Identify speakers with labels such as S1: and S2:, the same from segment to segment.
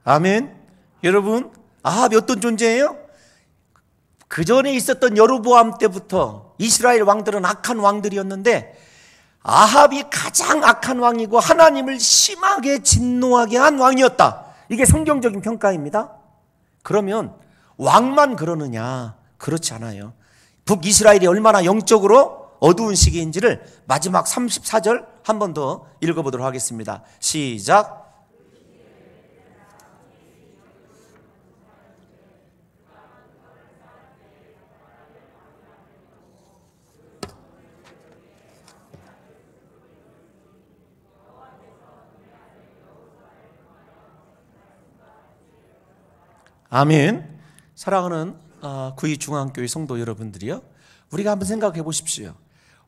S1: 아멘. 여러분, 아합이 어떤 존재예요? 그 전에 있었던 여로보암 때부터 이스라엘 왕들은 악한 왕들이었는데 아합이 가장 악한 왕이고 하나님을 심하게 진노하게 한 왕이었다. 이게 성경적인 평가입니다. 그러면 왕만 그러느냐? 그렇지 않아요. 북이스라엘이 얼마나 영적으로 어두운 시기인지를 마지막 34절 한 번 더 읽어보도록 하겠습니다. 시작. 아멘. 사랑하는 구의중앙교회 성도 여러분들이요, 우리가 한번 생각해 보십시오.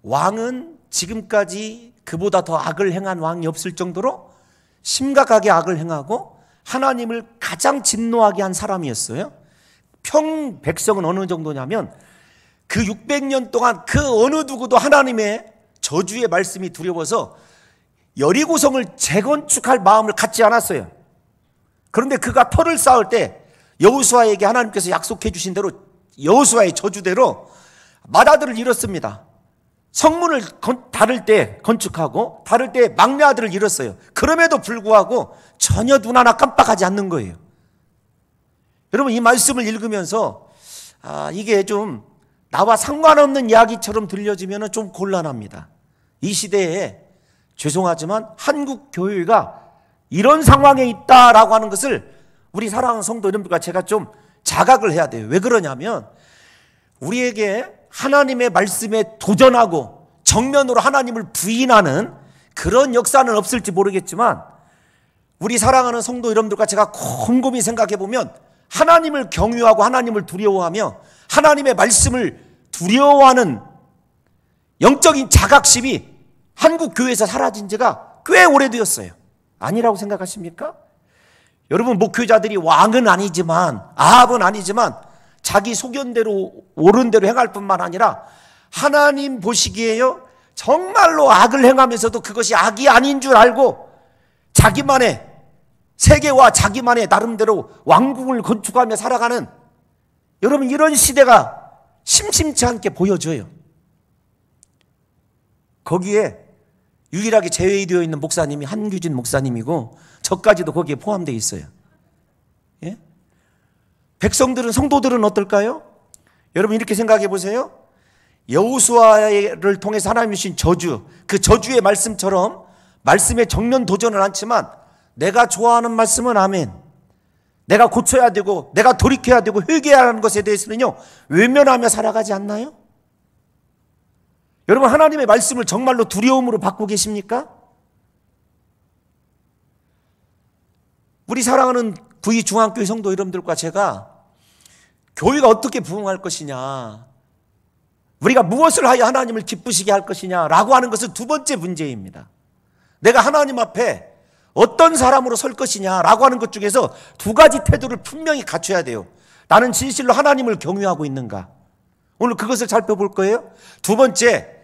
S1: 왕은 지금까지 그보다 더 악을 행한 왕이 없을 정도로 심각하게 악을 행하고 하나님을 가장 진노하게 한 사람이었어요. 백성은 어느 정도냐면 그 600년 동안 그 어느 누구도 하나님의 저주의 말씀이 두려워서 여리고성을 재건축할 마음을 갖지 않았어요. 그런데 그가 터를 쌓을 때 여호수아에게 하나님께서 약속해 주신 대로 여호수아의 저주대로 맏아들을 잃었습니다. 성문을 다를 때 건축하고 다를 때 막내 아들을 잃었어요. 그럼에도 불구하고 전혀 눈 하나 깜빡하지 않는 거예요. 여러분, 이 말씀을 읽으면서 이게 좀 나와 상관없는 이야기처럼 들려지면 좀 곤란합니다. 이 시대에 죄송하지만 한국 교회가 이런 상황에 있다라고 하는 것을 우리 사랑하는 성도 여러분들과 제가 좀 자각을 해야 돼요. 왜 그러냐면 우리에게 하나님의 말씀에 도전하고 정면으로 하나님을 부인하는 그런 역사는 없을지 모르겠지만 우리 사랑하는 성도 여러분들과 제가 곰곰이 생각해 보면 하나님을 경유하고 하나님을 두려워하며 하나님의 말씀을 두려워하는 영적인 자각심이 한국 교회에서 사라진 지가 꽤 오래되었어요. 아니라고 생각하십니까? 여러분, 목회자들이 왕은 아니지만 아합은 아니지만 자기 소견대로 옳은 대로 행할 뿐만 아니라 하나님 보시기에요 정말로 악을 행하면서도 그것이 악이 아닌 줄 알고 자기만의 세계와 자기만의 나름대로 왕국을 건축하며 살아가는, 여러분, 이런 시대가 심심치 않게 보여져요. 거기에 유일하게 제외되어 있는 목사님이 한규진 목사님이고 저까지도 거기에 포함되어 있어요. 예? 백성들은, 성도들은 어떨까요? 여러분, 이렇게 생각해 보세요. 여호수아를 통해서 하나님이 주신 저주, 그 저주의 말씀처럼 말씀에 정면 도전은 않지만 내가 좋아하는 말씀은 아멘, 내가 고쳐야 되고 내가 돌이켜야 되고 회개해야 하는 것에 대해서는요 외면하며 살아가지 않나요? 여러분, 하나님의 말씀을 정말로 두려움으로 받고 계십니까? 우리 사랑하는 구의중앙교회 성도 여러분들과 제가 교회가 어떻게 부흥할 것이냐, 우리가 무엇을 하여 하나님을 기쁘시게 할 것이냐라고 하는 것은 두 번째 문제입니다. 내가 하나님 앞에 어떤 사람으로 설 것이냐라고 하는 것 중에서 두 가지 태도를 분명히 갖춰야 돼요. 나는 진실로 하나님을 경유하고 있는가? 오늘 그것을 살펴볼 거예요. 두 번째,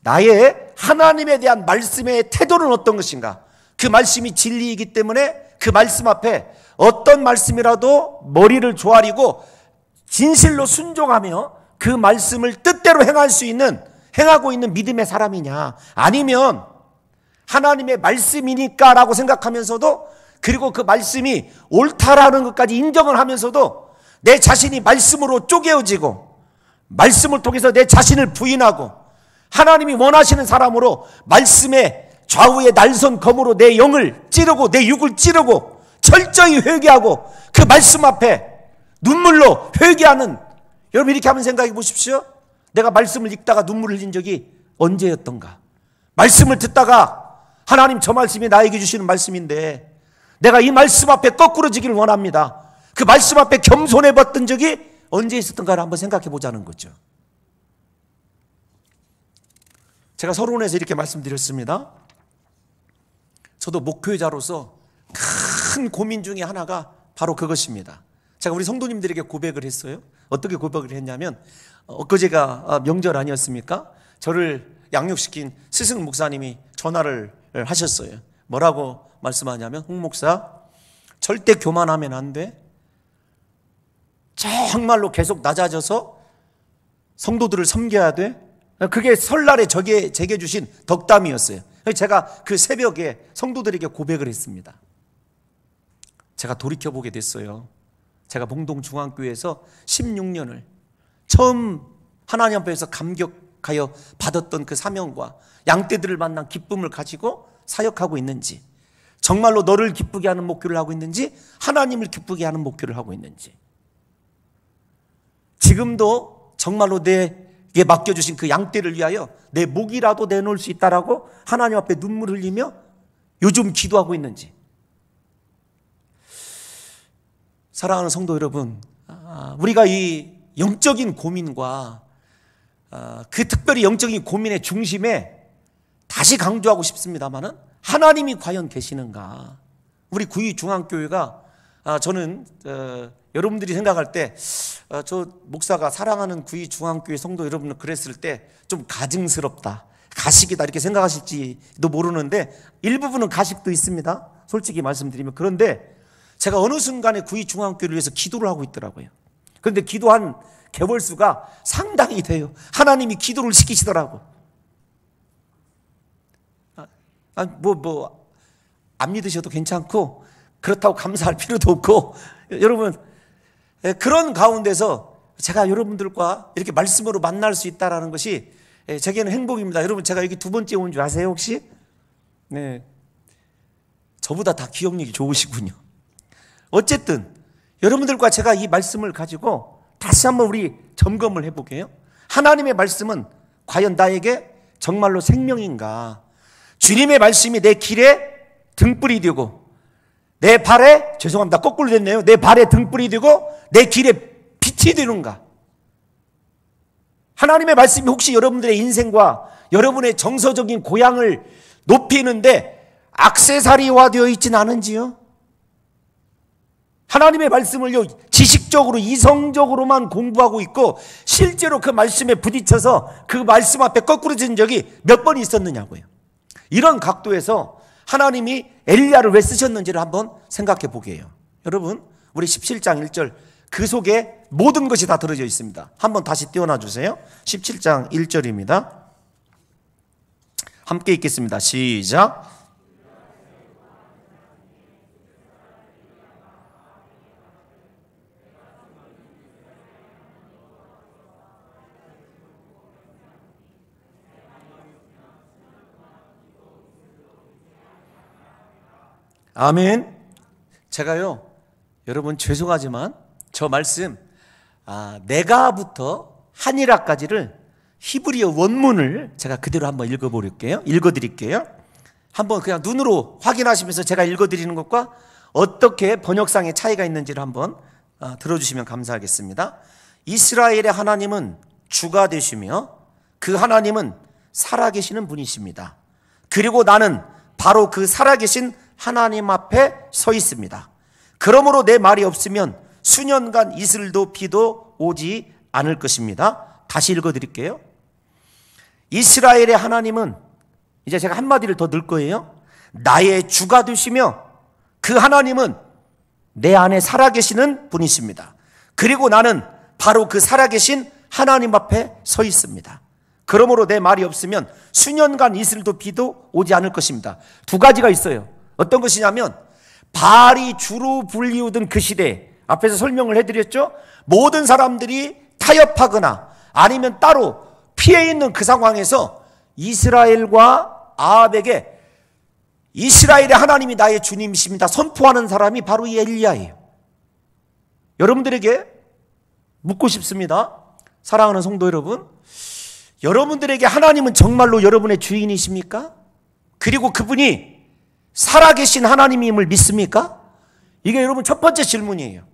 S1: 나의 하나님에 대한 말씀의 태도는 어떤 것인가? 그 말씀이 진리이기 때문에 그 말씀 앞에 어떤 말씀이라도 머리를 조아리고 진실로 순종하며 그 말씀을 뜻대로 행하고 있는 믿음의 사람이냐, 아니면 하나님의 말씀이니까 라고 생각하면서도, 그리고 그 말씀이 옳다라는 것까지 인정을 하면서도 내 자신이 말씀으로 쪼개어지고 말씀을 통해서 내 자신을 부인하고 하나님이 원하시는 사람으로 말씀의 좌우의 날선 검으로 내 영을 찌르고 내 육을 찌르고 철저히 회개하고 그 말씀 앞에 눈물로 회개하는, 여러분, 이렇게 한번 생각해 보십시오. 내가 말씀을 읽다가 눈물을 흘린 적이 언제였던가? 말씀을 듣다가 하나님, 저 말씀이 나에게 주시는 말씀인데 내가 이 말씀 앞에 거꾸러지기를 원합니다. 그 말씀 앞에 겸손해 봤던 적이 언제 있었던가를 한번 생각해 보자는 거죠. 제가 서론에서 이렇게 말씀드렸습니다. 저도 목회자로서 큰 고민 중에 하나가 바로 그것입니다. 제가 우리 성도님들에게 고백을 했어요. 어떻게 고백을 했냐면, 엊그제가 명절 아니었습니까? 저를 양육시킨 스승 목사님이 전화를 하셨어요. 뭐라고 말씀하냐면, 홍 목사, 절대 교만하면 안 돼. 정말로 계속 낮아져서 성도들을 섬겨야 돼. 그게 설날에 제게 주신 덕담이었어요. 제가 그 새벽에 성도들에게 고백을 했습니다. 제가 돌이켜보게 됐어요. 제가 봉동중앙교회에서 16년을 처음 하나님 앞에서 감격하여 받았던 그 사명과 양떼들을 만난 기쁨을 가지고 사역하고 있는지, 정말로 너를 기쁘게 하는 목표를 하고 있는지, 하나님을 기쁘게 하는 목표를 하고 있는지, 지금도 정말로 내게 맡겨주신 그 양떼를 위하여 내 목이라도 내놓을 수 있다라고 하나님 앞에 눈물 흘리며 요즘 기도하고 있는지. 사랑하는 성도 여러분, 우리가 이 영적인 고민과 그 특별히 영적인 고민의 중심에 다시 강조하고 싶습니다만은, 하나님이 과연 계시는가? 우리 구의중앙교회가 저는 여러분들이 생각할 때 저 목사가 사랑하는 구의중앙교회 성도 여러분을 그랬을 때 좀 가증스럽다, 가식이다 이렇게 생각하실지도 모르는데 일부분은 가식도 있습니다, 솔직히 말씀드리면. 그런데 제가 어느 순간에 구의중앙교회를 위해서 기도를 하고 있더라고요. 그런데 기도한 개월수가 상당히 돼요. 하나님이 기도를 시키시더라고. 안 믿으셔도 괜찮고 그렇다고 감사할 필요도 없고, 여러분 그런 가운데서 제가 여러분들과 이렇게 말씀으로 만날 수 있다는 것이 제게는 행복입니다. 여러분, 제가 여기 두 번째 온 줄 아세요 혹시? 네, 저보다 다 기억력이 좋으시군요. 어쨌든 여러분들과 제가 이 말씀을 가지고 다시 한번 우리 점검을 해보게요. 하나님의 말씀은 과연 나에게 정말로 생명인가? 주님의 말씀이 내 길에 등불이 되고 내 발에, 죄송합니다, 거꾸로 됐네요, 내 발에 등불이 되고 내 길에 빛이 되는가? 하나님의 말씀이 혹시 여러분들의 인생과 여러분의 정서적인 고향을 높이는데 액세서리화 되어 있지는 않은지요? 하나님의 말씀을요, 지식적으로 이성적으로만 공부하고 있고 실제로 그 말씀에 부딪혀서 그 말씀 앞에 거꾸로진 적이 몇 번 있었느냐고요. 이런 각도에서 하나님이 엘리야를 왜 쓰셨는지를 한번 생각해 보게 해요. 여러분, 우리 17장 1절 그 속에 모든 것이 다 들어져 있습니다. 한번 다시 띄워놔 주세요. 17장 1절입니다. 함께 읽겠습니다. 시작. 아멘. 제가요, 여러분 죄송하지만 저 말씀 내가부터 한이라까지를 히브리어 원문을 제가 그대로 한번 읽어드릴게요. 한번 그냥 눈으로 확인하시면서 제가 읽어드리는 것과 어떻게 번역상의 차이가 있는지를 한번 들어주시면 감사하겠습니다. 이스라엘의 하나님은 주가 되시며 그 하나님은 살아계시는 분이십니다. 그리고 나는 바로 그 살아계신 하나님 앞에 서 있습니다. 그러므로 내 말이 없으면 수년간 이슬도 비도 오지 않을 것입니다. 다시 읽어드릴게요. 이스라엘의 하나님은, 이제 제가 한마디를 더 넣을 거예요. 나의 주가 되시며 그 하나님은 내 안에 살아계시는 분이십니다. 그리고 나는 바로 그 살아계신 하나님 앞에 서 있습니다. 그러므로 내 말이 없으면 수년간 이슬도 비도 오지 않을 것입니다. 두 가지가 있어요. 어떤 것이냐면, 바알이 주로 불리우던 그 시대, 앞에서 설명을 해드렸죠. 모든 사람들이 타협하거나 아니면 따로 피해 있는 그 상황에서 이스라엘과 아합에게 이스라엘의 하나님이 나의 주님이십니다 선포하는 사람이 바로 이 엘리야예요. 여러분들에게 묻고 싶습니다. 사랑하는 성도 여러분, 여러분들에게 하나님은 정말로 여러분의 주인이십니까? 그리고 그분이 살아계신 하나님임을 믿습니까? 이게 여러분 첫 번째 질문이에요.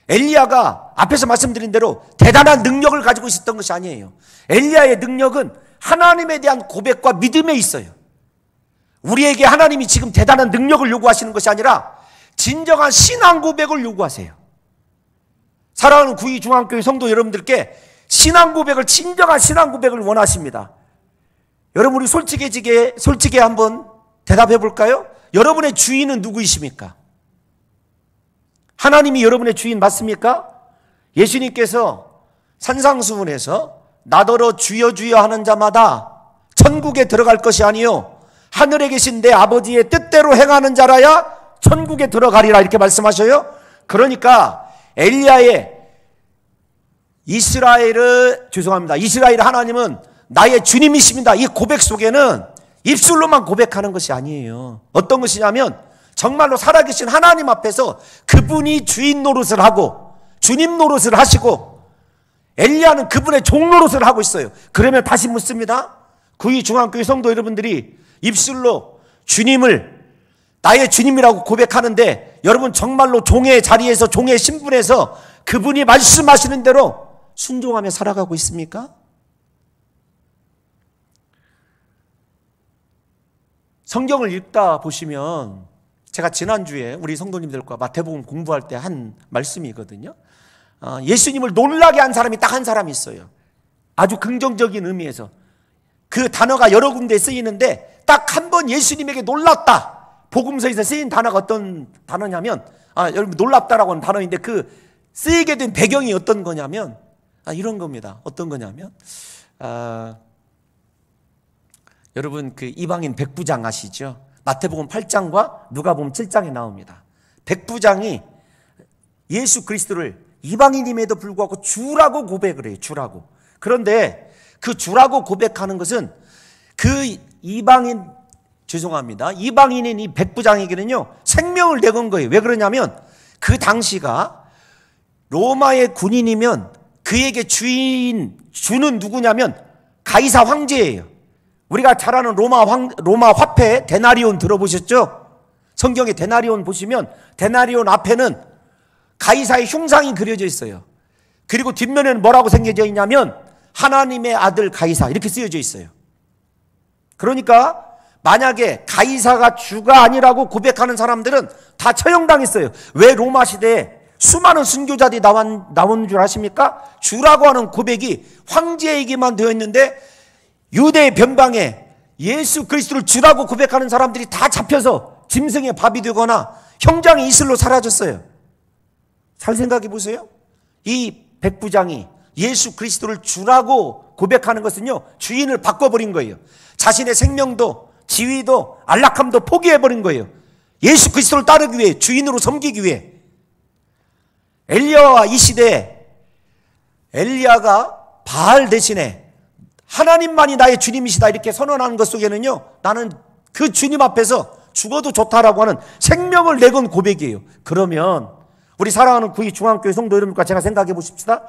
S1: 엘리야가 앞에서 말씀드린 대로 대단한 능력을 가지고 있었던 것이 아니에요. 엘리야의 능력은 하나님에 대한 고백과 믿음에 있어요. 우리에게 하나님이 지금 대단한 능력을 요구하시는 것이 아니라 진정한 신앙 고백을 요구하세요. 사랑하는 구의중앙교회 성도 여러분들께 신앙 고백을, 진정한 신앙 고백을 원하십니다. 여러분, 우리 솔직히 한번 대답해 볼까요? 여러분의 주인은 누구이십니까? 하나님이 여러분의 주인 맞습니까? 예수님께서 산상수훈에서 나더러 주여 주여 하는 자마다 천국에 들어갈 것이 아니요 하늘에 계신 내 아버지의 뜻대로 행하는 자라야 천국에 들어가리라 이렇게 말씀하셔요. 그러니까 엘리야의 이스라엘 하나님은 나의 주님이십니다. 이 고백 속에는 입술로만 고백하는 것이 아니에요. 어떤 것이냐면 정말로 살아계신 하나님 앞에서 그분이 주인 노릇을 하고 주님 노릇을 하시고 엘리야는 그분의 종 노릇을 하고 있어요. 그러면 다시 묻습니다. 구의 중앙교회 성도 여러분들이 입술로 주님을 나의 주님이라고 고백하는데 여러분 정말로 종의 자리에서 종의 신분에서 그분이 말씀하시는 대로 순종하며 살아가고 있습니까? 성경을 읽다 보시면 제가 지난주에 우리 성도님들과 마태복음 공부할 때 한 말씀이거든요. 예수님을 놀라게 한 사람이 딱 한 사람이 있어요. 아주 긍정적인 의미에서 그 단어가 여러 군데에 쓰이는데 딱 한 번 예수님에게 놀랐다. 복음서에서 쓰인 단어가 어떤 단어냐면 여러분 놀랍다라고 하는 단어인데 그 쓰이게 된 배경이 어떤 거냐면 이런 겁니다. 어떤 거냐면 여러분 그 이방인 백부장 아시죠? 마태복음 8장과 누가복음 7장에 나옵니다. 백부장이 예수 그리스도를 이방인임에도 불구하고 주라고 고백을 해요. 주라고. 그런데 그 주라고 고백하는 것은 그 이방인인 이 백부장에게는요 생명을 내건 거예요. 왜 그러냐면 그 당시가 로마의 군인이면 그에게 주는 누구냐면 가이사 황제예요. 우리가 잘 아는 로마 화폐 데나리온 들어보셨죠? 성경에 데나리온 보시면 데나리온 앞에는 가이사의 흉상이 그려져 있어요. 그리고 뒷면에는 뭐라고 새겨져 있냐면 하나님의 아들 가이사 이렇게 쓰여져 있어요. 그러니까 만약에 가이사가 주가 아니라고 고백하는 사람들은 다 처형당했어요. 왜 로마 시대에 수많은 순교자들이 나온 줄 아십니까? 주라고 하는 고백이 황제에게만 되어 있는데 유대 변방에 예수 그리스도를 주라고 고백하는 사람들이 다 잡혀서 짐승의 밥이 되거나 형장의 이슬로 사라졌어요. 잘 생각해 보세요. 이 백부장이 예수 그리스도를 주라고 고백하는 것은요 주인을 바꿔버린 거예요. 자신의 생명도 지위도 안락함도 포기해버린 거예요. 예수 그리스도를 따르기 위해 주인으로 섬기기 위해. 엘리야와 이 시대에 엘리야가 바알 대신에 하나님만이 나의 주님이시다 이렇게 선언하는 것 속에는요 나는 그 주님 앞에서 죽어도 좋다라고 하는 생명을 내건 고백이에요. 그러면 우리 사랑하는 구의 중앙교회 성도 여러분과 제가 생각해 보십시다.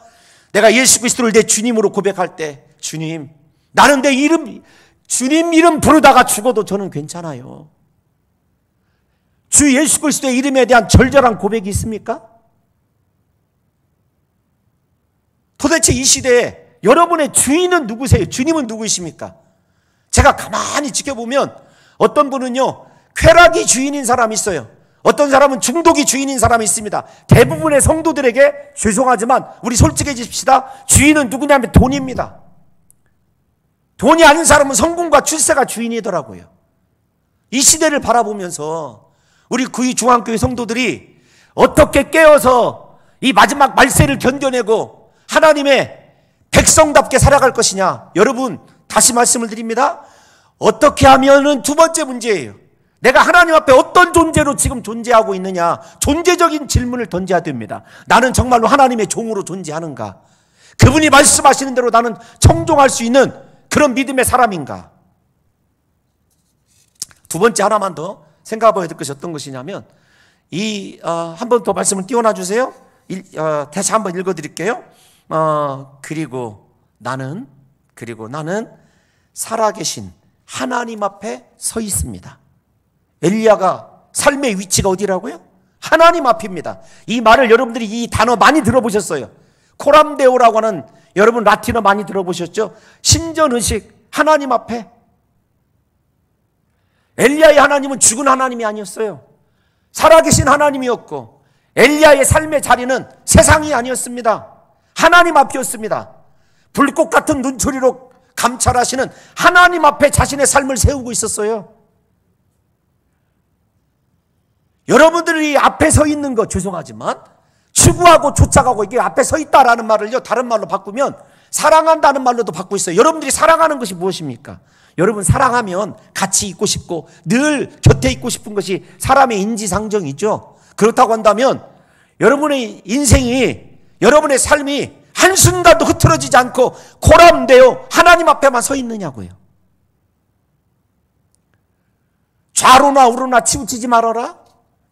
S1: 내가 예수 그리스도를 내 주님으로 고백할 때 주님 나는 내 이름 주님 이름 부르다가 죽어도 저는 괜찮아요. 주 예수 그리스도의 이름에 대한 절절한 고백이 있습니까? 도대체 이 시대에 여러분의 주인은 누구세요? 주님은 누구이십니까? 제가 가만히 지켜보면 어떤 분은요 쾌락이 주인인 사람이 있어요. 어떤 사람은 중독이 주인인 사람이 있습니다. 대부분의 성도들에게 죄송하지만 우리 솔직해집시다. 주인은 누구냐면 돈입니다. 돈이 아닌 사람은 성공과 출세가 주인이더라고요. 이 시대를 바라보면서 우리 구의 중앙교회 성도들이 어떻게 깨어서 이 마지막 말세를 견뎌내고 하나님의 백성답게 살아갈 것이냐. 여러분 다시 말씀을 드립니다. 어떻게 하면은 두 번째 문제예요. 내가 하나님 앞에 어떤 존재로 지금 존재하고 있느냐. 존재적인 질문을 던져야 됩니다. 나는 정말로 하나님의 종으로 존재하는가? 그분이 말씀하시는 대로 나는 청종할 수 있는 그런 믿음의 사람인가? 두 번째 하나만 더 생각해봐야 될 것이 어떤 것이냐면 한 번 더 말씀을 띄워놔 주세요. 다시 한번 읽어드릴게요. 그리고 나는 살아계신 하나님 앞에 서 있습니다. 엘리야가 삶의 위치가 어디라고요? 하나님 앞입니다. 이 말을 여러분들이 이 단어 많이 들어보셨어요. 코람데오라고 하는 여러분 라틴어 많이 들어보셨죠? 신전의식 하나님 앞에. 엘리야의 하나님은 죽은 하나님이 아니었어요. 살아계신 하나님이었고 엘리야의 삶의 자리는 세상이 아니었습니다. 하나님 앞이었습니다. 불꽃 같은 눈초리로 감찰하시는 하나님 앞에 자신의 삶을 세우고 있었어요. 여러분들이 앞에 서 있는 거 죄송하지만 추구하고 쫓아가고 이게 앞에 서 있다라는 말을요 다른 말로 바꾸면 사랑한다는 말로도 바꾸고 있어요. 여러분들이 사랑하는 것이 무엇입니까? 여러분 사랑하면 같이 있고 싶고 늘 곁에 있고 싶은 것이 사람의 인지상정이죠. 그렇다고 한다면 여러분의 인생이 여러분의 삶이 한순간도 흐트러지지 않고 고람되어 하나님 앞에만 서 있느냐고요. 좌로나 우로나 치우치지 말아라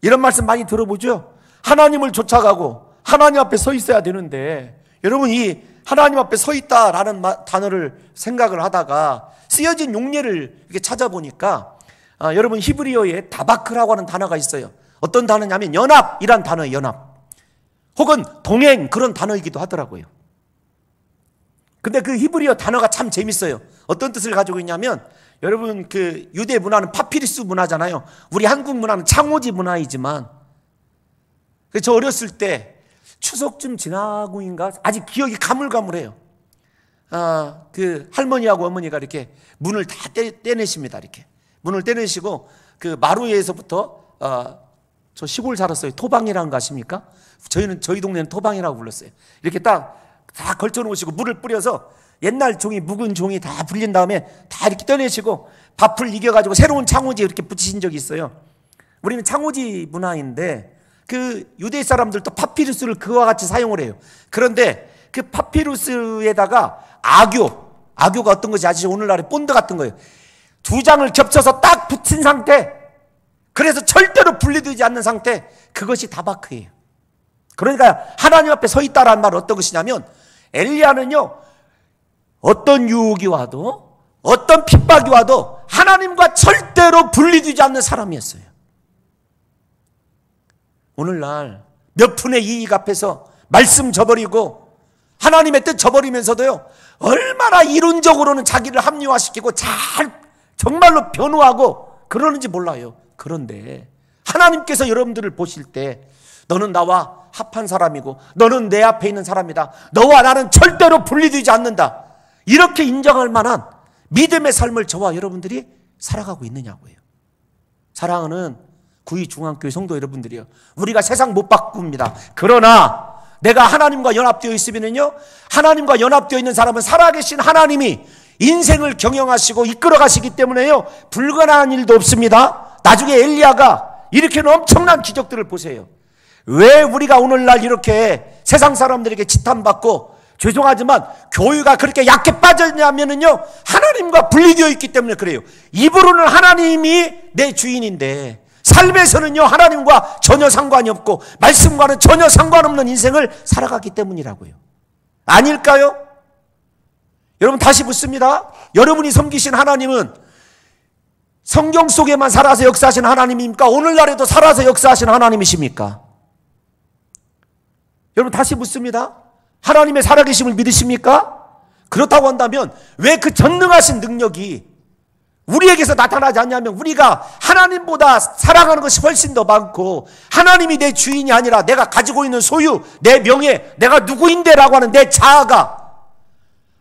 S1: 이런 말씀 많이 들어보죠. 하나님을 쫓아가고 하나님 앞에 서 있어야 되는데 여러분 이 하나님 앞에 서 있다라는 단어를 생각을 하다가 쓰여진 용례를 이렇게 찾아보니까 여러분 히브리어에 다바크라고 하는 단어가 있어요. 어떤 단어냐면 연합이란 단어예요. 연합 혹은 동행 그런 단어이기도 하더라고요. 근데 그 히브리어 단어가 참 재밌어요. 어떤 뜻을 가지고 있냐면 여러분 그 유대 문화는 파피루스 문화잖아요. 우리 한국 문화는 창호지 문화이지만 저 어렸을 때 추석쯤 지나고인가 아직 기억이 가물가물해요. 그 할머니하고 어머니가 이렇게 문을 다 떼내십니다. 이렇게 문을 떼내시고 그 마루에서부터 저 시골 살았어요. 토방이라는 거 아십니까? 저희 동네는 토방이라고 불렀어요. 이렇게 다 걸쳐 놓으시고 물을 뿌려서 옛날 종이 묵은 종이 다 불린 다음에 다 이렇게 떼내시고 밥풀 이겨가지고 새로운 창호지 이렇게 붙이신 적이 있어요. 우리는 창호지 문화인데 그 유대 사람들도 파피루스를 그와 같이 사용을 해요. 그런데 그 파피루스에다가 악교가 어떤 것이 아시죠? 오늘날의 본드 같은 거예요. 두 장을 겹쳐서 딱 붙인 상태, 그래서 절대로 분리되지 않는 상태, 그것이 다바크예요. 그러니까 하나님 앞에 서 있다라는 말은 어떤 것이냐면 엘리야는요 어떤 유혹이 와도 어떤 핍박이 와도 하나님과 절대로 분리되지 않는 사람이었어요. 오늘날 몇 푼의 이익 앞에서 말씀 저버리고 하나님의 뜻 저버리면서도요 얼마나 이론적으로는 자기를 합리화시키고 정말로 변호하고 그러는지 몰라요. 그런데 하나님께서 여러분들을 보실 때 너는 나와 합한 사람이고 너는 내 앞에 있는 사람이다. 너와 나는 절대로 분리되지 않는다. 이렇게 인정할 만한 믿음의 삶을 저와 여러분들이 살아가고 있느냐고요. 사랑하는 구의중앙교회 성도 여러분들이요, 우리가 세상 못 바꿉니다. 그러나 내가 하나님과 연합되어 있으면요, 하나님과 연합되어 있는 사람은 살아계신 하나님이 인생을 경영하시고 이끌어 가시기 때문에요 불가능한 일도 없습니다. 나중에 엘리야가 일으키는 엄청난 기적들을 보세요. 왜 우리가 오늘날 이렇게 세상 사람들에게 지탄받고 죄송하지만 교회가 그렇게 약해 빠졌냐면요 하나님과 분리되어 있기 때문에 그래요. 입으로는 하나님이 내 주인인데 삶에서는요 하나님과 전혀 상관이 없고 말씀과는 전혀 상관없는 인생을 살아가기 때문이라고요. 아닐까요? 여러분 다시 묻습니다. 여러분이 섬기신 하나님은 성경 속에만 살아서 역사하신 하나님입니까? 오늘날에도 살아서 역사하신 하나님이십니까? 여러분 다시 묻습니다. 하나님의 살아계심을 믿으십니까? 그렇다고 한다면 왜 그 전능하신 능력이 우리에게서 나타나지 않냐면 우리가 하나님보다 사랑하는 것이 훨씬 더 많고 하나님이 내 주인이 아니라 내가 가지고 있는 소유, 내 명예, 내가 누구인데라고 하는 내 자아가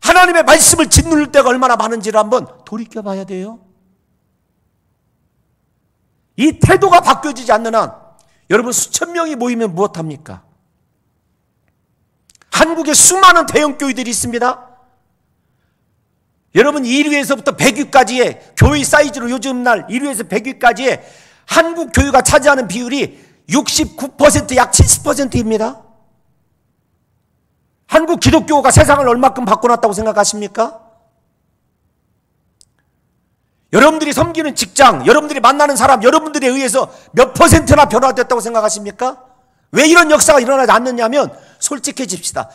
S1: 하나님의 말씀을 짓누를 때가 얼마나 많은지를 한번 돌이켜봐야 돼요. 이 태도가 바뀌어지지 않는 한 여러분 수천 명이 모이면 무엇합니까? 한국에 수많은 대형 교회들이 있습니다. 여러분 1위에서부터 100위까지의 교회 사이즈로 요즘 날 1위에서 100위까지의 한국 교회가 차지하는 비율이 69% 약 70%입니다. 한국 기독교가 세상을 얼마큼 바꿔놨다고 생각하십니까? 여러분들이 섬기는 직장, 여러분들이 만나는 사람, 여러분들에 의해서 몇 퍼센트나 변화됐다고 생각하십니까? 왜 이런 역사가 일어나지 않느냐면 솔직해집시다.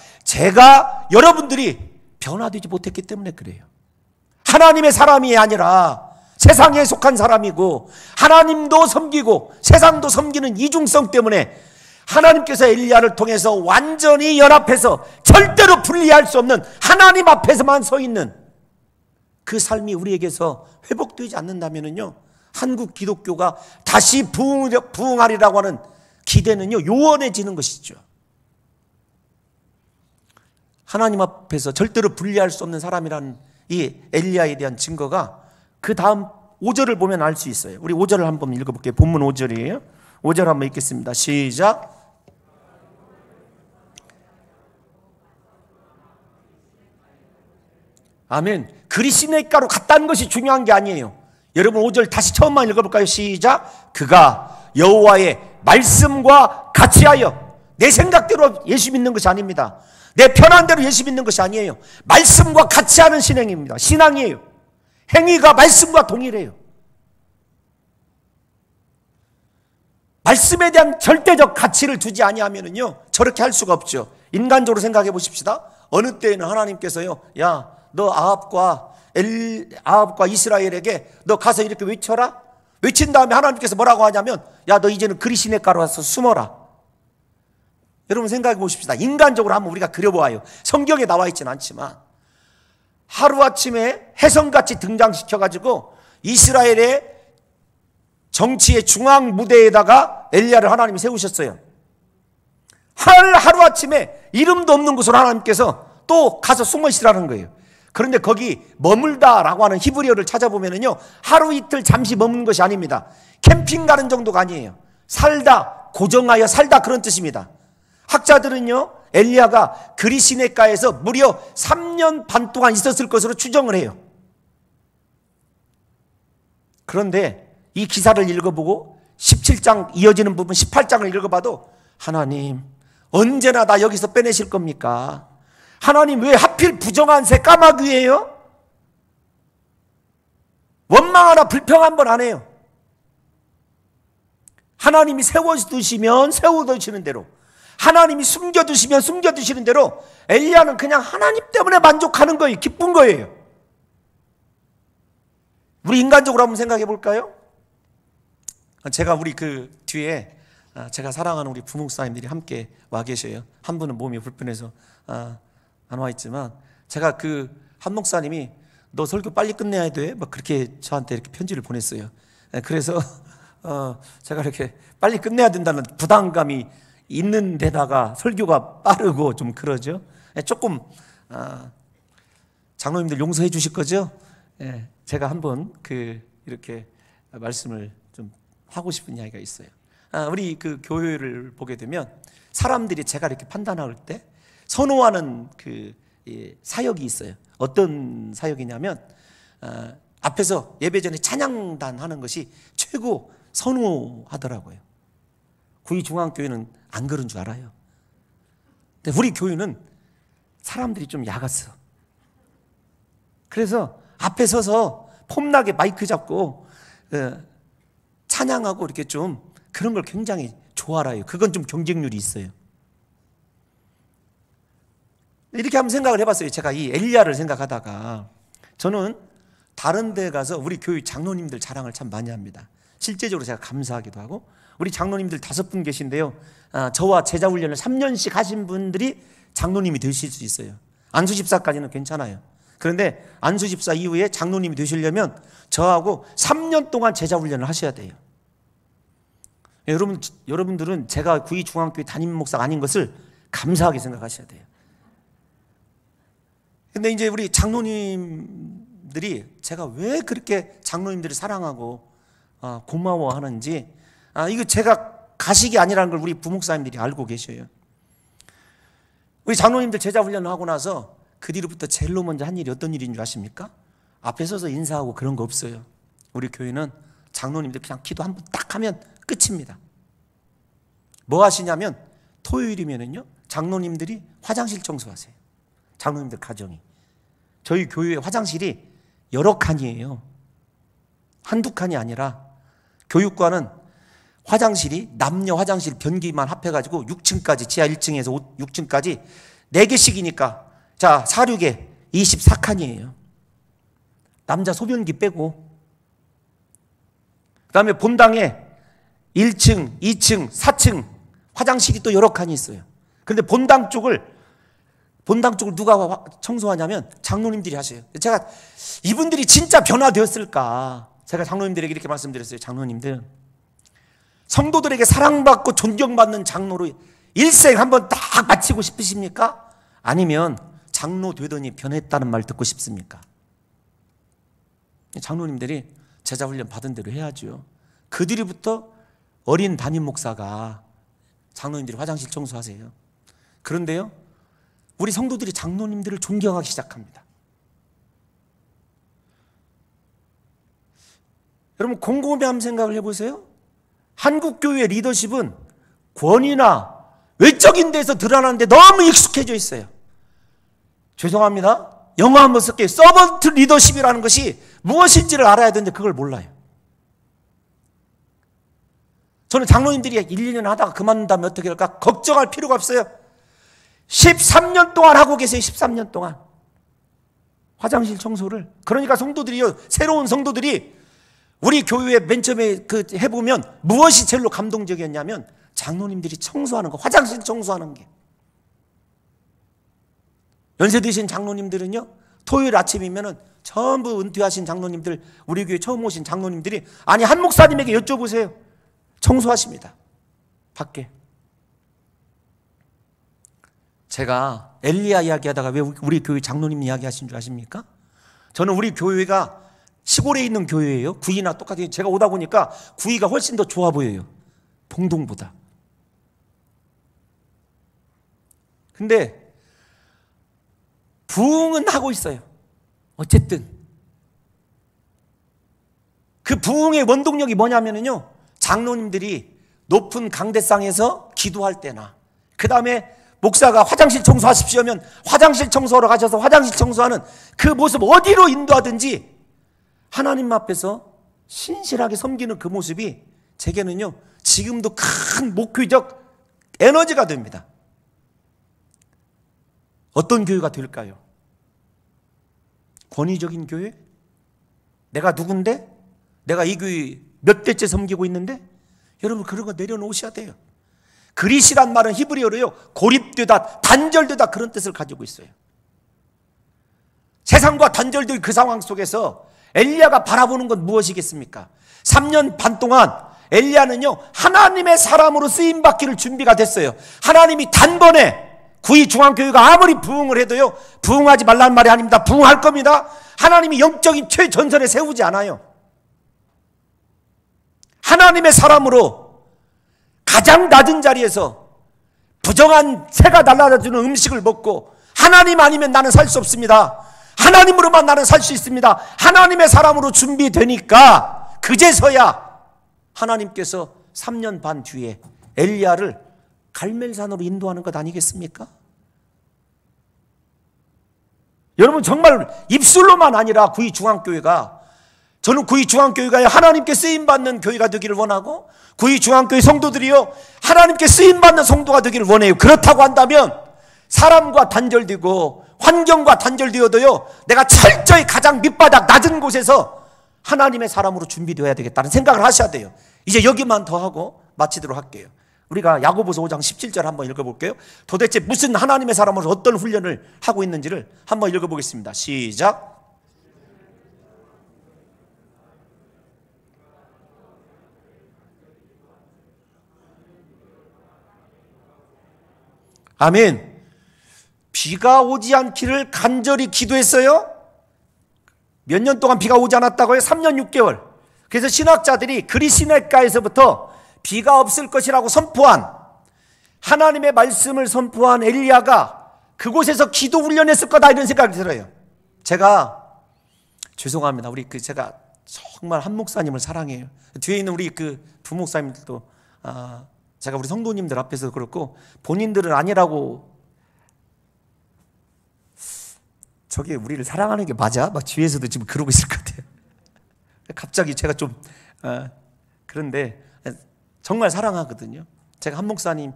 S1: 여러분들이 변화되지 못했기 때문에 그래요. 하나님의 사람이 아니라 세상에 속한 사람이고 하나님도 섬기고 세상도 섬기는 이중성 때문에 하나님께서 엘리야를 통해서 완전히 연합해서 절대로 분리할 수 없는 하나님 앞에서만 서 있는 그 삶이 우리에게서 회복되지 않는다면요 한국 기독교가 다시 부흥하리라고 하는 기대는요 요원해지는 것이죠. 하나님 앞에서 절대로 분리할 수 없는 사람이라는 이 엘리야에 대한 증거가 그 다음 5절을 보면 알 수 있어요. 우리 5절을 한번 읽어볼게요. 본문 5절이에요. 5절 한번 읽겠습니다. 시작. 아멘. 그리 시냇가로 갔다는 것이 중요한 게 아니에요. 여러분 5절 다시 처음만 읽어볼까요? 시작. 그가 여호와의 말씀과 같이 하여, 내 생각대로 예수 믿는 것이 아닙니다. 내 편한 대로 예수 믿는 것이 아니에요. 말씀과 같이 하는 신앙입니다. 신앙이에요. 행위가 말씀과 동일해요. 말씀에 대한 절대적 가치를 두지 아니하면요 저렇게 할 수가 없죠. 인간적으로 생각해 보십시다. 어느 때에는 하나님께서요, 야, 너 아합과 이스라엘에게 너 가서 이렇게 외쳐라. 외친 다음에 하나님께서 뭐라고 하냐면, 야, 너 이제는 그리 시냇가로 와서 숨어라. 여러분 생각해 보십시다. 인간적으로 한번 우리가 그려보아요. 성경에 나와 있지는 않지만 하루아침에 혜성같이 등장시켜가지고 이스라엘의 정치의 중앙 무대에다가 엘리야를 하나님이 세우셨어요. 하루아침에 이름도 없는 곳으로 하나님께서 또 가서 숨어 있으라는 거예요. 그런데 거기 머물다라고 하는 히브리어를 찾아보면요, 하루 이틀 잠시 머무는 것이 아닙니다. 캠핑 가는 정도가 아니에요. 살다, 고정하여 살다, 그런 뜻입니다. 학자들은요, 엘리야가 그리 시냇가에서 무려 3년 반 동안 있었을 것으로 추정을 해요. 그런데 이 기사를 읽어보고 17장 이어지는 부분 18장을 읽어봐도, 하나님 언제나 나 여기서 빼내실 겁니까? 하나님 왜 하필 부정한 새 까마귀예요? 원망하나 불평 번 안 해요. 하나님이 세워두시면 세워두시는 대로, 하나님이 숨겨두시면 숨겨두시는 대로 엘리야는 그냥 하나님 때문에 만족하는 거예요. 기쁜 거예요. 우리 인간적으로 한번 생각해 볼까요? 제가 우리 그 뒤에 제가 사랑하는 우리 부목사님들이 함께 와 계셔요. 한 분은 몸이 불편해서 안 와 있지만, 제가 그 한 목사님이 너 설교 빨리 끝내야 돼, 막 그렇게 저한테 이렇게 편지를 보냈어요. 그래서 제가 이렇게 빨리 끝내야 된다는 부담감이 있는 데다가 설교가 빠르고 좀 그러죠. 조금 장로님들 용서해 주실 거죠? 제가 한번 이렇게 말씀을 좀 하고 싶은 이야기가 있어요. 우리 그 교회를 보게 되면 사람들이 제가 이렇게 판단할 때 선호하는 사역이 있어요. 어떤 사역이냐면 앞에서 예배 전에 찬양단 하는 것이 최고 선호하더라고요. 구이중앙교회는 안 그런 줄 알아요. 근데 우리 교회는 사람들이 좀 야갔어. 그래서 앞에 서서 폼나게 마이크 잡고 찬양하고 이렇게 좀 그런 걸 굉장히 좋아해요. 그건 좀 경쟁률이 있어요. 이렇게 한번 생각을 해봤어요. 제가 이 엘리야를 생각하다가, 저는 다른 데 가서 우리 교회 장로님들 자랑을 참 많이 합니다. 실제적으로 제가 감사하기도 하고, 우리 장로님들 5분 계신데요, 저와 제자훈련을 3년씩 하신 분들이 장로님이 되실 수 있어요. 안수집사까지는 괜찮아요. 그런데 안수집사 이후에 장로님이 되시려면 저하고 3년 동안 제자훈련을 하셔야 돼요. 여러분들은 제가 구이중앙교회 담임 목사가 아닌 것을 감사하게 생각하셔야 돼요. 근데 이제 우리 장로님들이 제가 왜 그렇게 장로님들을 사랑하고 고마워하는지, 이거 제가 가식이 아니라는 걸 우리 부목사님들이 알고 계셔요. 우리 장로님들 제자 훈련을 하고 나서 그 뒤로부터 제일로 먼저 한 일이 어떤 일인 줄 아십니까? 앞에 서서 인사하고 그런 거 없어요. 우리 교회는 장로님들 그냥 기도 한 번 딱 하면 끝입니다. 뭐 하시냐면, 토요일이면은요, 장로님들이 화장실 청소하세요. 장로님들 가정이. 저희 교회 화장실이 여러 칸이에요. 한두 칸이 아니라, 교육관은 화장실이 남녀 화장실 변기만 합해가지고 6층까지, 지하 1층에서 6층까지 4개씩이니까 자 4, 6에 24칸이에요. 남자 소변기 빼고. 그 다음에 본당에 1층, 2층, 4층 화장실이 또 여러 칸이 있어요. 그런데 본당 쪽을 누가 청소하냐면 장로님들이 하세요. 제가 이분들이 진짜 변화되었을까, 제가 장로님들에게 이렇게 말씀드렸어요. 장로님들, 성도들에게 사랑받고 존경받는 장로로 일생 한번 딱 마치고 싶으십니까? 아니면 장로 되더니 변했다는 말 듣고 싶습니까? 장로님들이 제자훈련 받은 대로 해야죠. 그 뒤로부터 어린 담임 목사가 장로님들이 화장실 청소하세요. 그런데요, 우리 성도들이 장로님들을 존경하기 시작합니다. 여러분, 곰곰이 한번 생각을 해보세요. 한국 교회의 리더십은 권위나 외적인 데서 드러나는데 너무 익숙해져 있어요. 죄송합니다. 영어 한번 쓸게요. 서번트 리더십이라는 것이 무엇인지를 알아야 되는데 그걸 몰라요. 저는 장로님들이 1, 2년 하다가 그만둔다면 어떻게 할까? 걱정할 필요가 없어요. 13년 동안 하고 계세요. 13년 동안 화장실 청소를. 그러니까 성도들이요, 새로운 성도들이 우리 교회에 맨 처음에 해보면 무엇이 제일 감동적이었냐면 장로님들이 청소하는 거, 화장실 청소하는 게. 연세 드신 장로님들은요, 토요일 아침이면은 전부 은퇴하신 장로님들, 우리 교회 처음 오신 장로님들이, 아니 한 목사님에게 여쭤보세요. 청소하십니다. 밖에. 제가 엘리야 이야기하다가 왜 우리 교회 장로님 이야기하신 줄 아십니까? 저는 우리 교회가 시골에 있는 교회예요. 구이나 똑같아요. 제가 오다 보니까 구이가 훨씬 더 좋아 보여요. 봉동보다. 근데 부흥은 하고 있어요. 어쨌든 그 부흥의 원동력이 뭐냐면요, 장로님들이 높은 강대상에서 기도할 때나, 그 다음에 목사가 화장실 청소하십시오 하면 화장실 청소하러 가셔서 화장실 청소하는 그 모습, 어디로 인도하든지 하나님 앞에서 신실하게 섬기는 그 모습이 제게는요, 지금도 큰 목표적 에너지가 됩니다. 어떤 교회가 될까요? 권위적인 교회? 내가 누군데? 내가 이 교회 몇 대째 섬기고 있는데? 여러분, 그런 거 내려놓으셔야 돼요. 그릿이란 말은 히브리어로요, 고립되다, 단절되다, 그런 뜻을 가지고 있어요. 세상과 단절된 그 상황 속에서 엘리야가 바라보는 건 무엇이겠습니까? 3년 반 동안 엘리야는요, 하나님의 사람으로 쓰임받기를 준비가 됐어요. 하나님이 단번에 구이 중앙교회가 아무리 부흥을 해도요, 부흥하지 말라는 말이 아닙니다. 부흥할 겁니다. 하나님이 영적인 최전선에 세우지 않아요. 하나님의 사람으로 가장 낮은 자리에서 부정한 새가 날아다니는 음식을 먹고, 하나님 아니면 나는 살 수 없습니다, 하나님으로만 나는 살 수 있습니다, 하나님의 사람으로 준비되니까 그제서야 하나님께서 3년 반 뒤에 엘리야를 갈멜산으로 인도하는 것 아니겠습니까? 여러분, 정말 입술로만 아니라 구이 중앙교회가, 저는 구이 중앙교회가 하나님께 쓰임받는 교회가 되기를 원하고, 구이 중앙교회 성도들이요, 하나님께 쓰임받는 성도가 되기를 원해요. 그렇다고 한다면 사람과 단절되고 환경과 단절되어도요, 내가 철저히 가장 밑바닥 낮은 곳에서 하나님의 사람으로 준비되어야 되겠다는 생각을 하셔야 돼요. 이제 여기만 더 하고 마치도록 할게요. 우리가 야고보서 5장 17절 한번 읽어볼게요. 도대체 무슨 하나님의 사람으로 어떤 훈련을 하고 있는지를 한번 읽어보겠습니다. 시작. 아멘. 비가 오지 않기를 간절히 기도했어요. 몇 년 동안 비가 오지 않았다고요? 3년 6개월. 그래서 신학자들이 그리시네가에서부터 비가 없을 것이라고 선포한, 하나님의 말씀을 선포한 엘리야가 그곳에서 기도 훈련했을 거다, 이런 생각이 들어요. 제가 죄송합니다. 제가 정말 한 목사님을 사랑해요. 뒤에 있는 우리 부목사님들도 제가 우리 성도님들 앞에서 그렇고, 본인들은 아니라고, 저게 우리를 사랑하는 게 맞아? 막 뒤에서도 지금 그러고 있을 것 같아요. 갑자기 제가 좀 그런데 정말 사랑하거든요. 제가 한 목사님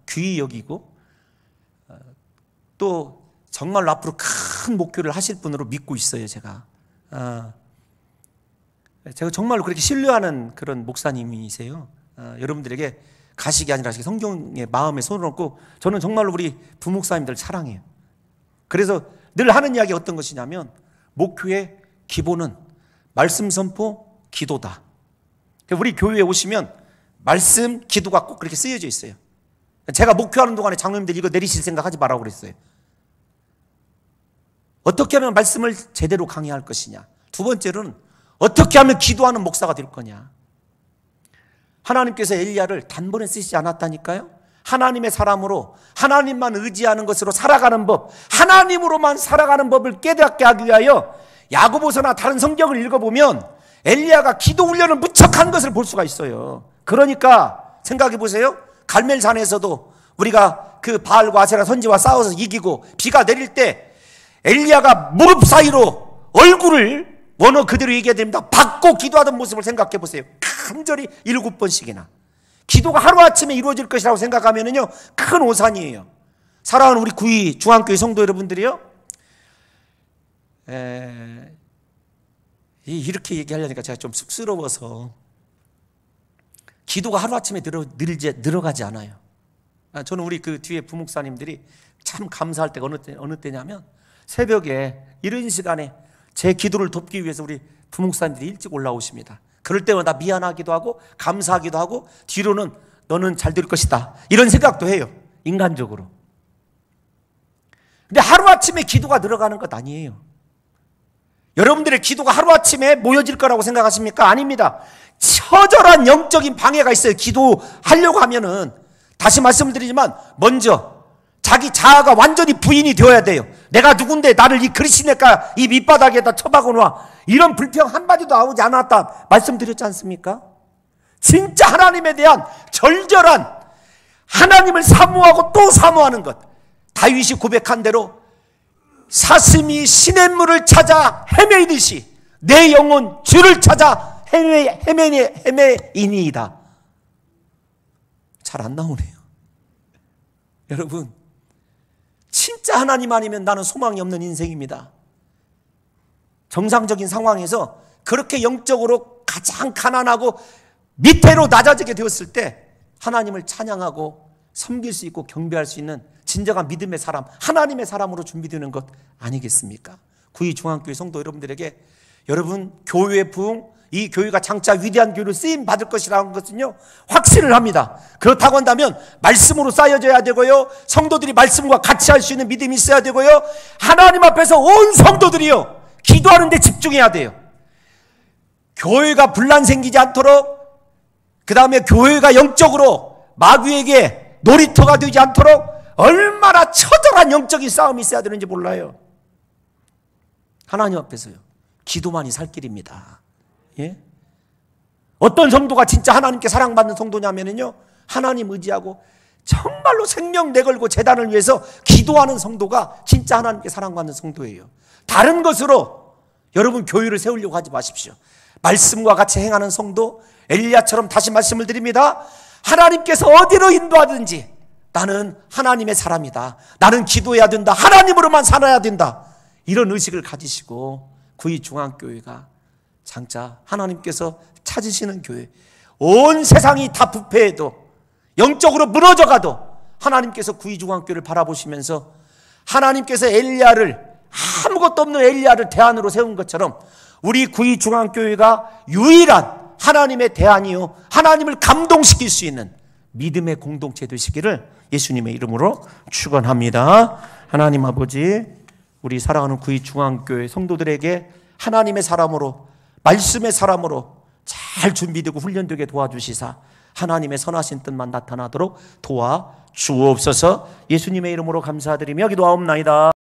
S1: 귀히 여기고, 또 정말로 앞으로 큰 목표를 하실 분으로 믿고 있어요. 제가 정말로 그렇게 신뢰하는 그런 목사님이세요. 여러분들에게 가식이 아니라 성경의 마음에 손을 얹고, 저는 정말로 우리 부목사님들 사랑해요. 그래서 늘 하는 이야기가 어떤 것이냐면, 목표의 기본은 말씀 선포, 기도다. 우리 교회에 오시면 말씀, 기도가 꼭 그렇게 쓰여져 있어요. 제가 목표하는 동안에 장로님들 이거 내리실 생각하지 말라고 그랬어요. 어떻게 하면 말씀을 제대로 강의할 것이냐. 두 번째로는 어떻게 하면 기도하는 목사가 될 거냐. 하나님께서 엘리야를 단번에 쓰시지 않았다니까요. 하나님의 사람으로 하나님만 의지하는 것으로 살아가는 법, 하나님으로만 살아가는 법을 깨닫게 하기 위하여 야고보서나 다른 성경을 읽어보면 엘리야가 기도 훈련을 무척 한 것을 볼 수가 있어요. 그러니까 생각해 보세요. 갈멜산에서도 우리가 그 바알과 아세라 선지와 싸워서 이기고 비가 내릴 때 엘리야가 무릎 사이로 얼굴을 원어 그대로 얘기해야 됩니다. 받고 기도하던 모습을 생각해 보세요. 간절히 7번씩이나. 기도가 하루아침에 이루어질 것이라고 생각하면은요, 큰 오산이에요. 사랑하는 우리 구의 중앙교회 성도 여러분들이요, 이렇게 얘기하려니까 제가 좀 쑥스러워서, 기도가 하루아침에 늘어가지 않아요. 저는 우리 그 뒤에 부목사님들이 참 감사할 때가 어느 때냐면, 새벽에 이런 시간에 제 기도를 돕기 위해서 우리 부목사님들이 일찍 올라오십니다. 그럴 때마다 미안하기도 하고 감사하기도 하고 뒤로는 너는 잘 될 것이다 이런 생각도 해요. 인간적으로. 근데 하루아침에 기도가 늘어가는 것 아니에요. 여러분들의 기도가 하루아침에 모여질 거라고 생각하십니까? 아닙니다. 처절한 영적인 방해가 있어요. 기도하려고 하면은. 다시 말씀드리지만 먼저 자기 자아가 완전히 부인이 되어야 돼요. 내가 누군데 나를 이 그리시네가 이 밑바닥에다 처박아놓아. 이런 불평 한마디도 나오지 않았다 말씀드렸지 않습니까? 진짜 하나님에 대한 절절한 하나님을 사모하고 또 사모하는 것. 다윗이 고백한 대로 사슴이 시냇물을 찾아 헤매이듯이 내 영혼 주를 찾아 헤매이니이다. 잘 안 나오네요. 여러분, 진짜 하나님 아니면 나는 소망이 없는 인생입니다. 정상적인 상황에서 그렇게 영적으로 가장 가난하고 밑으로 낮아지게 되었을 때 하나님을 찬양하고 섬길 수 있고 경배할 수 있는 진정한 믿음의 사람, 하나님의 사람으로 준비되는 것 아니겠습니까? 구의 중앙교회 성도 여러분들에게 여러분 교회의 부흥, 이 교회가 장차 위대한 교회로 쓰임 받을 것이라는 것은요, 확신을 합니다. 그렇다고 한다면 말씀으로 쌓여져야 되고요, 성도들이 말씀과 같이 할 수 있는 믿음이 있어야 되고요, 하나님 앞에서 온 성도들이요 기도하는 데 집중해야 돼요. 교회가 분란 생기지 않도록, 그 다음에 교회가 영적으로 마귀에게 놀이터가 되지 않도록 얼마나 처절한 영적인 싸움이 있어야 되는지 몰라요. 하나님 앞에서요 기도만이 살 길입니다. 예? 어떤 성도가 진짜 하나님께 사랑받는 성도냐면요, 하나님 의지하고 정말로 생명 내걸고 재단을 위해서 기도하는 성도가 진짜 하나님께 사랑받는 성도예요. 다른 것으로 여러분 교회를 세우려고 하지 마십시오. 말씀과 같이 행하는 성도, 엘리야처럼 다시 말씀을 드립니다. 하나님께서 어디로 인도하든지 나는 하나님의 사람이다, 나는 기도해야 된다, 하나님으로만 살아야 된다, 이런 의식을 가지시고 구의 중앙교회가 장차 하나님께서 찾으시는 교회, 온 세상이 다 부패해도 영적으로 무너져가도 하나님께서 구의 중앙교회를 바라보시면서 하나님께서 엘리야를, 아무것도 없는 엘리야를 대안으로 세운 것처럼 우리 구의 중앙교회가 유일한 하나님의 대안이요 하나님을 감동시킬 수 있는 믿음의 공동체 되시기를 예수님의 이름으로 축원합니다. 하나님 아버지, 우리 사랑하는 구의 중앙교회 성도들에게 하나님의 사람으로, 말씀의 사람으로 잘 준비되고 훈련되게 도와주시사 하나님의 선하신 뜻만 나타나도록 도와주옵소서. 예수님의 이름으로 감사드리며 기도하옵나이다.